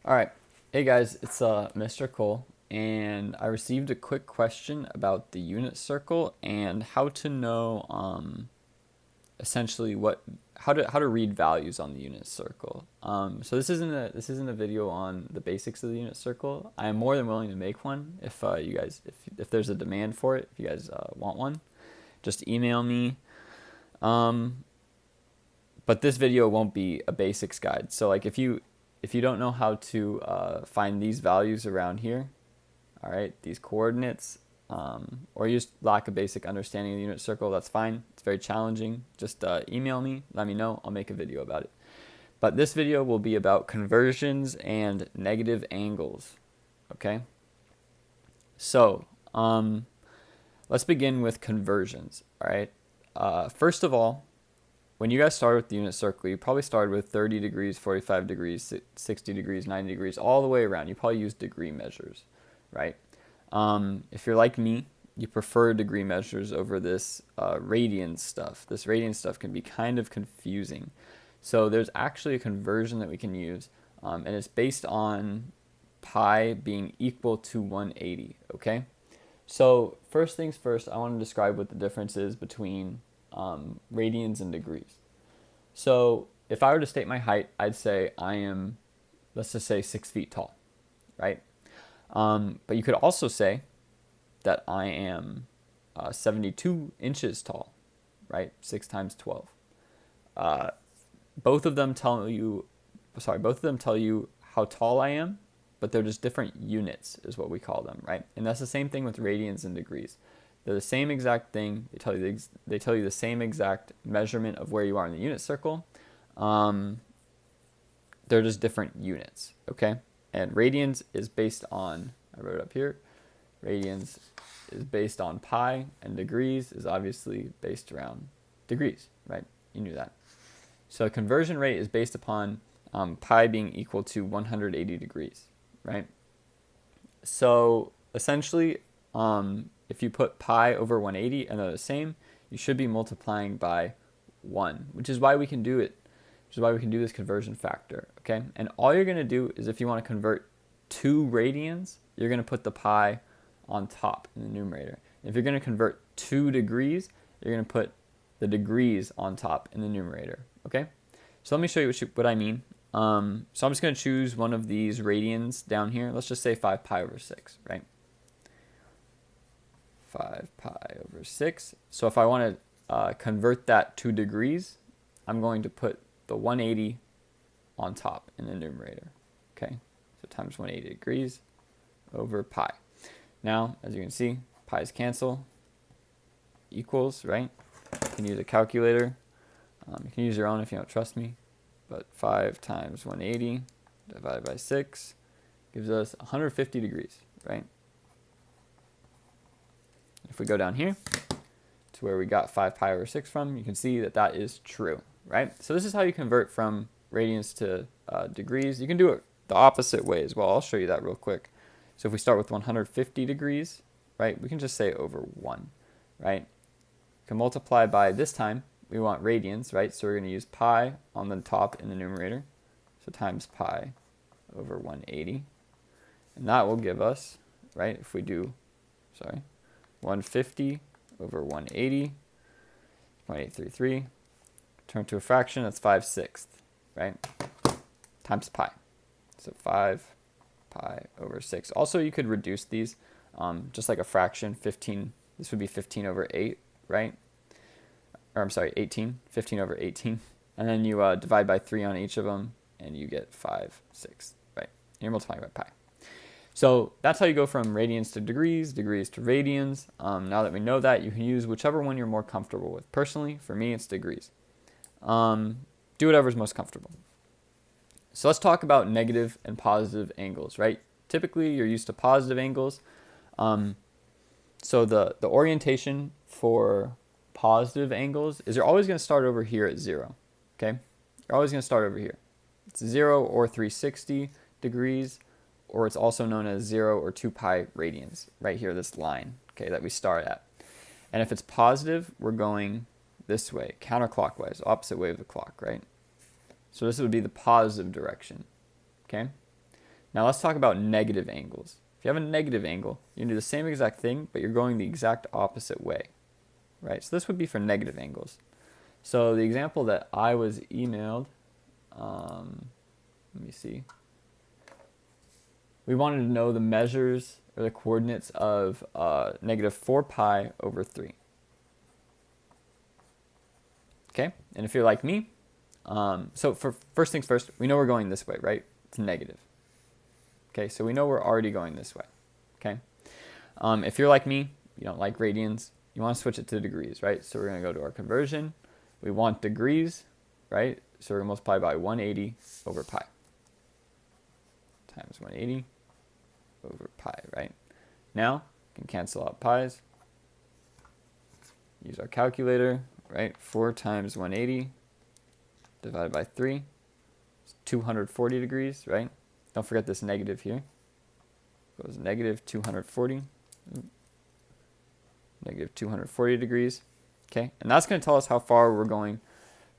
All right. Hey guys, it's Mr. Cole, and I received a quick question about the unit circle and how to know essentially how to read values on the unit circle. So this isn't a video on the basics of the unit circle. I am more than willing to make one if you guys if there's a demand for it. If you guys want one, just email me. Um, but this video won't be a basics guide. So like if you don't know how to find these values around here, all right, these coordinates, or you just lack a basic understanding of the unit circle, that's fine. It's very challenging. Just email me, let me know. I'll make a video about it. But this video will be about conversions and negative angles. Okay. So let's begin with conversions. All right. First of all, when you guys started with the unit circle, you probably started with 30 degrees, 45 degrees, 60 degrees, 90 degrees, all the way around. You probably use degree measures, right? If you're like me, you prefer degree measures over this radian stuff. This radian stuff can be kind of confusing. So there's actually a conversion that we can use, and it's based on pi being equal to 180, okay? So first things first, I want to describe what the difference is between radians and degrees. So if I were to state my height, I'd say I am, let's just say 6 feet tall, right? But you could also say that I am 72 inches tall, right? 6 times 12. Uh, both of them tell you, both of them tell you how tall I am, but they're just different units, is what we call them, right? And that's the same thing with radians and degrees. They're the same exact thing. They tell you the same exact measurement of where you are in the unit circle. Um, they're just different units, okay? And radians is based on, I wrote it up here, radians is based on pi, and degrees is obviously based around degrees, right? You knew that. So conversion rate is based upon pi being equal to 180 degrees, right? So essentially, if you put pi over 180 and they're the same, you should be multiplying by 1, which is why we can do it. Which is why we can do this conversion factor, okay? And all you're going to do is if you want to convert 2 radians, you're going to put the pi on top in the numerator. If you're going to convert 2 degrees, you're going to put the degrees on top in the numerator, okay? So let me show you what I mean. So I'm just going to choose one of these radians down here. Let's just say 5 pi over 6, right? 5 pi over 6. So if I want to convert that to degrees, I'm going to put the 180 on top in the numerator. Okay, so times 180 degrees over pi. Now, as you can see, pi's cancel, equals, right? You can use a calculator. You can use your own if you don't trust me. But 5 times 180 divided by 6 gives us 150 degrees, right? If we go down here to where we got 5 pi over 6 from, you can see that that is true, right? So this is how you convert from radians to degrees. You can do it the opposite way as well. I'll show you that real quick. So if we start with 150 degrees, right, we can just say over 1, right? You can multiply by, this time, we want radians, right? So we're going to use pi on the top in the numerator. So times pi over 180. And that will give us, right, if we do, 150 over 180, 0.833. Turn to a fraction, that's 5/6, right? Times pi. So 5 pi over 6. Also, you could reduce these just like a fraction. 15, this would be 15 over 8, right? Or I'm sorry, 18. 15 over 18. And then you divide by 3 on each of them, and you get 5/6, right? And you're multiplying by pi. So that's how you go from radians to degrees, degrees to radians. Now that we know that, you can use whichever one you're more comfortable with. Personally, for me, it's degrees. Do whatever's most comfortable. So let's talk about negative and positive angles, right? Typically, you're used to positive angles. So the orientation for positive angles is you're always going to start over here at 0, okay? You're always going to start over here. It's 0 or 360 degrees, or it's also known as 0 or 2 pi radians, right here, this line, okay, that we start at. And if it's positive, we're going this way, counterclockwise, opposite way of the clock, right? So this would be the positive direction, okay? Now let's talk about negative angles. If you have a negative angle, you can do the same exact thing, but you're going the exact opposite way, right? So this would be for negative angles. So the example that I was emailed, let me see. We wanted to know the measures or the coordinates of negative 4 pi over 3. Okay, and if you're like me, so for first things first, we know we're going this way, right? It's negative. Okay, so we know we're already going this way. Okay, if you're like me, you don't like radians, you want to switch it to degrees, right? So we're going to go to our conversion. We want degrees, right? So we're going to multiply by 180 over pi times 180 over pi, right? Now, we can cancel out pi's. Use our calculator, right? 4 times 180 divided by 3 is 240 degrees, right? Don't forget this negative here. Goes negative 240. Negative 240 degrees. Okay, and that's going to tell us how far we're going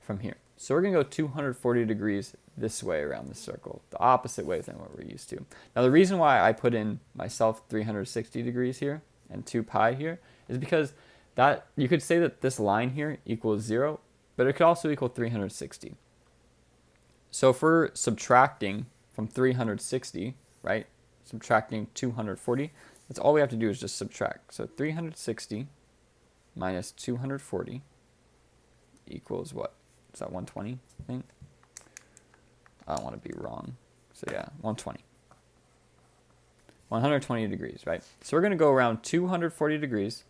from here. So we're going to go 240 degrees this way around the circle, the opposite way than what we're used to. Now the reason why I put in myself 360 degrees here and 2 pi here is because that you could say that this line here equals 0, but it could also equal 360. So if we're subtracting from 360, right, subtracting 240, that's all we have to do is just subtract. So 360 minus 240 equals what? Is that 120, I think? I don't want to be wrong. So yeah, 120. 120 degrees, right? So we're going to go around 240 degrees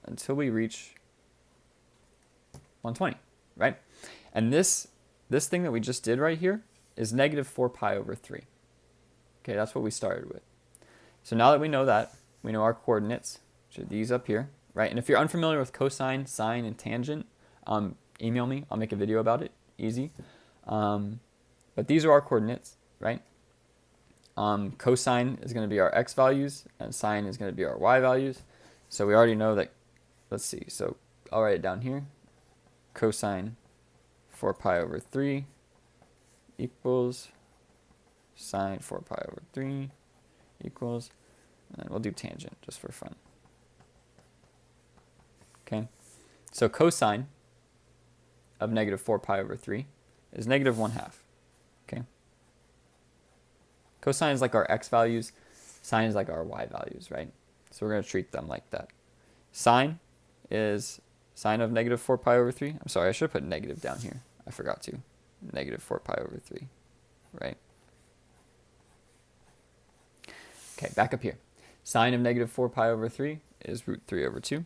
until we reach 120, right? And this thing that we just did right here is negative 4 pi over 3. Okay, that's what we started with. So now that we know that, we know our coordinates, which are these up here, right? And if you're unfamiliar with cosine, sine, and tangent, email me. I'll make a video about it. Easy. But these are our coordinates, right? Cosine is going to be our x values, and sine is going to be our y values. So we already know that. Let's see. So I'll write it down here. Cosine 4 pi over 3 equals sine 4 pi over 3 equals, and then we'll do tangent just for fun. Okay, so cosine of negative 4 pi over 3 is negative 1/2. Okay, cosine is like our x values, sine is like our y values, right? So we're going to treat them like that. Sine is sine of negative 4 pi over 3. I'm sorry, I should have put negative down here. I forgot to. Negative 4 pi over 3, right? Okay, back up here. Sine of negative 4 pi over 3 is root 3 over 2.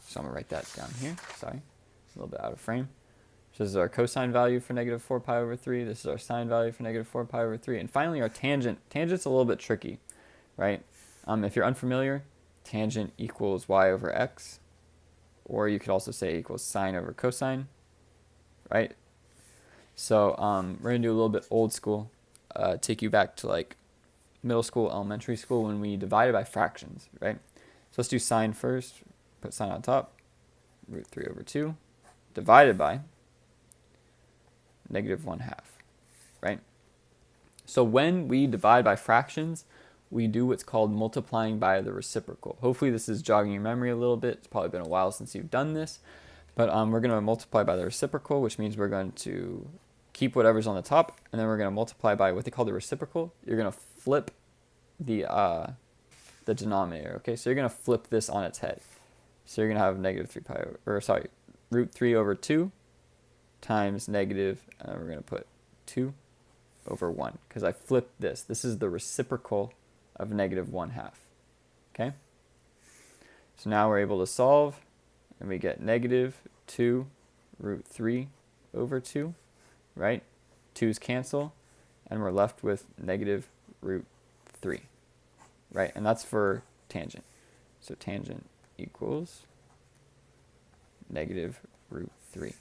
So I'm going to write that down here. Sorry, a little bit out of frame. So this is our cosine value for negative 4 pi over 3. This is our sine value for negative 4 pi over 3. And finally, our tangent. Tangent's a little bit tricky, right? If you're unfamiliar, tangent equals y over x. Or you could also say equals sine over cosine, right? So we're going to do a little bit old school. Take you back to like middle school, elementary school when we divided by fractions, right? So let's do sine first. Put sine on top. Root 3 over 2 divided by negative 1/2, right? So when we divide by fractions, we do what's called multiplying by the reciprocal. Hopefully this is jogging your memory a little bit. It's probably been a while since you've done this. But we're going to multiply by the reciprocal, which means we're going to keep whatever's on the top, and then we're going to multiply by what they call the reciprocal. You're going to flip the denominator, okay? So you're going to flip this on its head. So you're going to have negative 3 pi over, or sorry, root 3 over 2 times negative, and we're going to put 2 over 1, because I flipped this. This is the reciprocal of negative 1/2, okay? So now we're able to solve, and we get negative 2 root 3 over 2, right? 2's cancel, and we're left with negative root 3, right? And that's for tangent. So tangent equals negative root 3,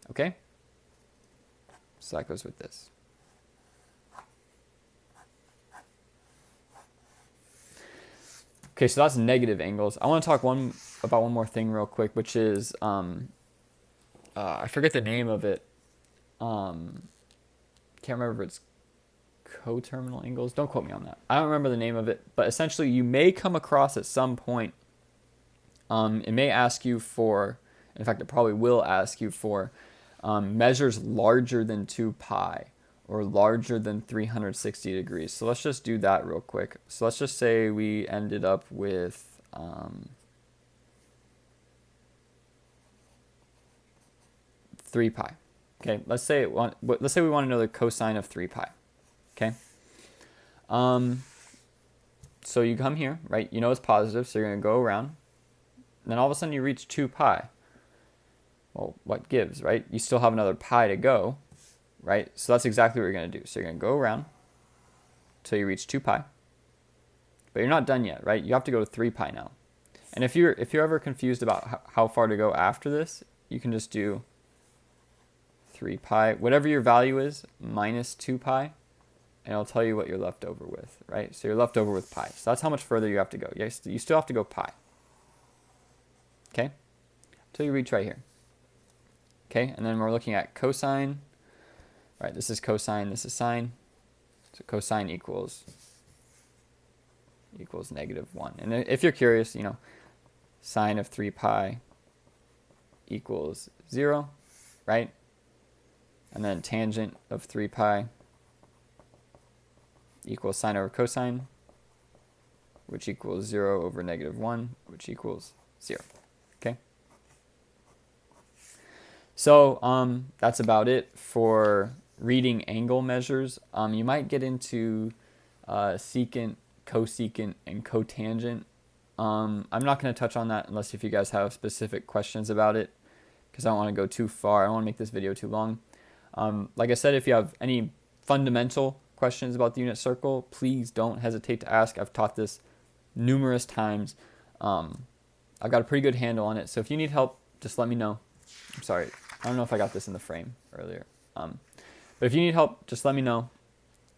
okay? So that goes with this. Okay, so that's negative angles. I want to talk about one more thing real quick, which is, I forget the name of it. Can't remember if it's coterminal angles. Don't quote me on that. I don't remember the name of it, but essentially you may come across at some point. It may ask you for, in fact, it probably will ask you for measures larger than 2 pi or larger than 360 degrees. So let's just do that real quick. So let's just say we ended up with 3 pi. Okay, let's say we want to know the cosine of 3 pi. Okay. So you come here, right? You know it's positive, so you're going to go around. And then all of a sudden you reach 2 pi. Well, what gives, right? You still have another pi to go, right? So that's exactly what you're going to do. So you're going to go around till you reach 2 pi. But you're not done yet, right? You have to go to 3 pi now. And if you're ever confused about how far to go after this, you can just do 3 pi, whatever your value is, minus 2 pi, and it'll tell you what you're left over with, right? So you're left over with pi. So that's how much further you have to go. Yes, you still have to go pi. Okay? Until you reach right here. Okay, and then we're looking at cosine. Right, this is cosine, this is sine. So cosine equals -1. And if you're curious, you know, sine of 3 pi equals 0, right? And then tangent of 3 pi equals sine over cosine, which equals 0 over -1, which equals 0. Okay? So that's about it for reading angle measures. You might get into secant, cosecant, and cotangent. I'm not going to touch on that unless if you guys have specific questions about it, because I don't want to go too far. I don't want to make this video too long. Like I said, if you have any fundamental questions about the unit circle, please don't hesitate to ask. I've taught this numerous times. I've got a pretty good handle on it. So if you need help, just let me know. I'm sorry. I don't know if I got this in the frame earlier. But if you need help, just let me know.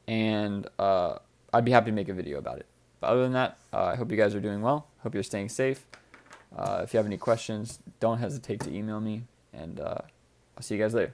And I'd be happy to make a video about it. But other than that, I hope you guys are doing well. Hope you're staying safe. If you have any questions, don't hesitate to email me. And I'll see you guys later.